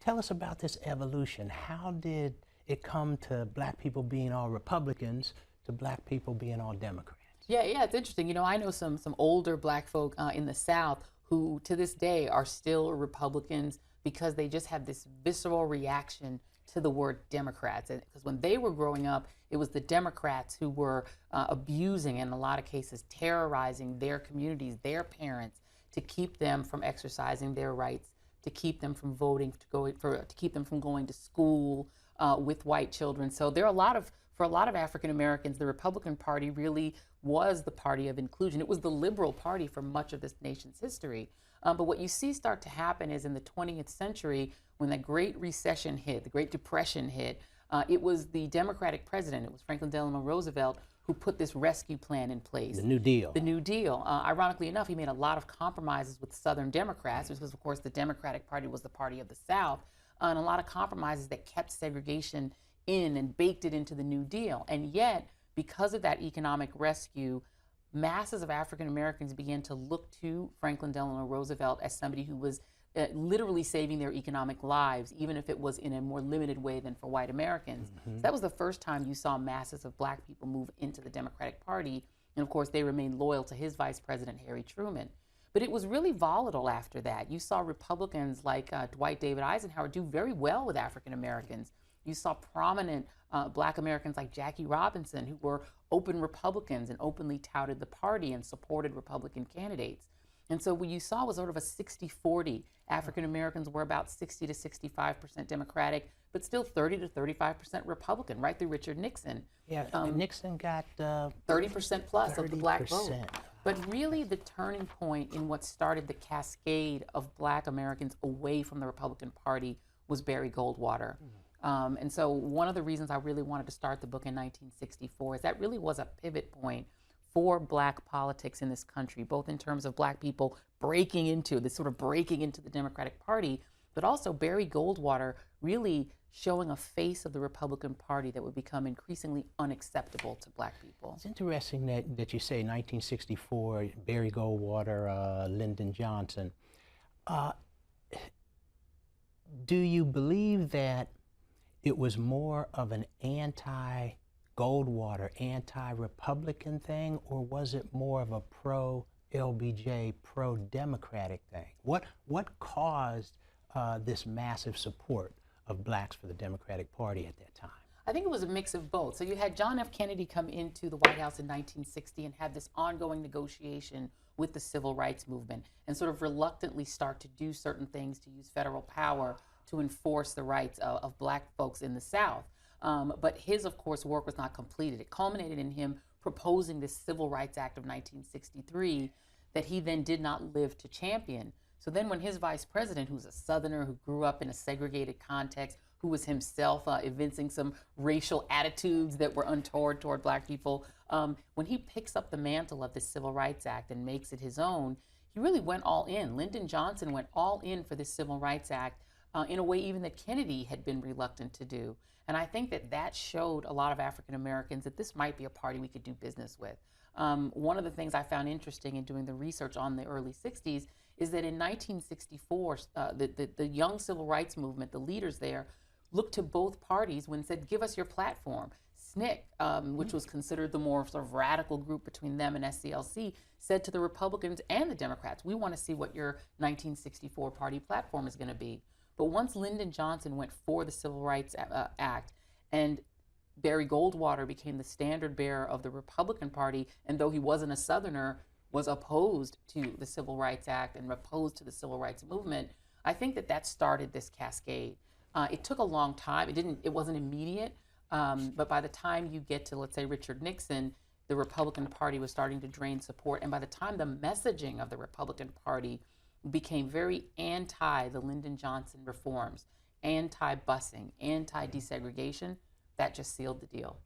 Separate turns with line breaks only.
Tell us about this evolution. How did it come to black people being all Republicans to black people being all Democrats?
Yeah, it's interesting. I know some older black folk in the South who to this day are still Republicans because they just have this visceral reaction to the word Democrats. Because when they were growing up, it was the Democrats who were abusing, in a lot of cases, terrorizing their communities, their parents, to keep them from exercising their rights, to keep them from voting, to keep them from going to school with white children. So there are for a lot of African Americans, the Republican Party really was the party of inclusion. It was the liberal party for much of this nation's history. But what you see start to happen is in the 20th century, when the Great Recession hit, the Great Depression hit, it was the Democratic president, it was Franklin Delano Roosevelt, who put this rescue plan in place.
The New Deal.
The New Deal. Ironically enough, he made a lot of compromises with Southern Democrats, because of course the Democratic Party was the party of the South, and a lot of compromises that kept segregation in and baked it into the New Deal. And yet, because of that economic rescue, masses of African Americans began to look to Franklin Delano Roosevelt as somebody who was literally saving their economic lives, even if it was in a more limited way than for white Americans. So that was the first time you saw masses of black people move into the Democratic Party. And of course, they remained loyal to his vice president, Harry Truman. But it was really volatile after that. You saw Republicans like Dwight David Eisenhower do very well with African Americans. You saw prominent black Americans like Jackie Robinson, who were open Republicans and openly touted the party and supported Republican candidates. And so what you saw was sort of a 60-40. African Americans were about 60 to 65% Democratic, but still 30 to 35% Republican, right through Richard Nixon.
Yeah, Nixon got
30% plus of the black vote. But really the turning point in what started the cascade of black Americans away from the Republican Party was Barry Goldwater. And so one of the reasons I really wanted to start the book in 1964 is that really was a pivot point for black politics in this country, both in terms of black people breaking into the Democratic Party, but also Barry Goldwater really showing a face of the Republican Party that would become increasingly unacceptable to black people.
It's interesting that you say 1964, Barry Goldwater, Lyndon Johnson. Do you believe that it was more of an anti-Goldwater, anti-Republican thing, or was it more of a pro-LBJ, pro-Democratic thing? What caused this massive support of blacks for the Democratic Party at that time?
I think it was a mix of both. So you had John F. Kennedy come into the White House in 1960 and have this ongoing negotiation with the civil rights movement and sort of reluctantly start to do certain things to use federal power to enforce the rights of black folks in the South. But his, of course, work was not completed. It culminated in him proposing this Civil Rights Act of 1963 that he then did not live to champion. So then when his vice president, who's a Southerner who grew up in a segregated context, who was himself evincing some racial attitudes that were untoward toward black people, when he picks up the mantle of the Civil Rights Act and makes it his own, he really went all in. Lyndon Johnson went all in for this Civil Rights Act in a way even that Kennedy had been reluctant to do. And I think that showed a lot of African Americans that this might be a party we could do business with. One of the things I found interesting in doing the research on the early 60s is that in 1964, the young civil rights movement, the leaders there, looked to both parties when said, give us your platform. SNCC, which was considered the more sort of radical group between them and SCLC, said to the Republicans and the Democrats, we want to see what your 1964 party platform is going to be. But once Lyndon Johnson went for the Civil Rights Act and Barry Goldwater became the standard bearer of the Republican Party, and though he wasn't a Southerner, was opposed to the Civil Rights Act and opposed to the Civil Rights Movement, I think that started this cascade. It took a long time. It wasn't immediate, but by the time you get to, let's say, Richard Nixon, the Republican Party was starting to drain support, and by the time the messaging of the Republican Party became very anti the Lyndon Johnson reforms, anti-busing, anti-desegregation, that just sealed the deal.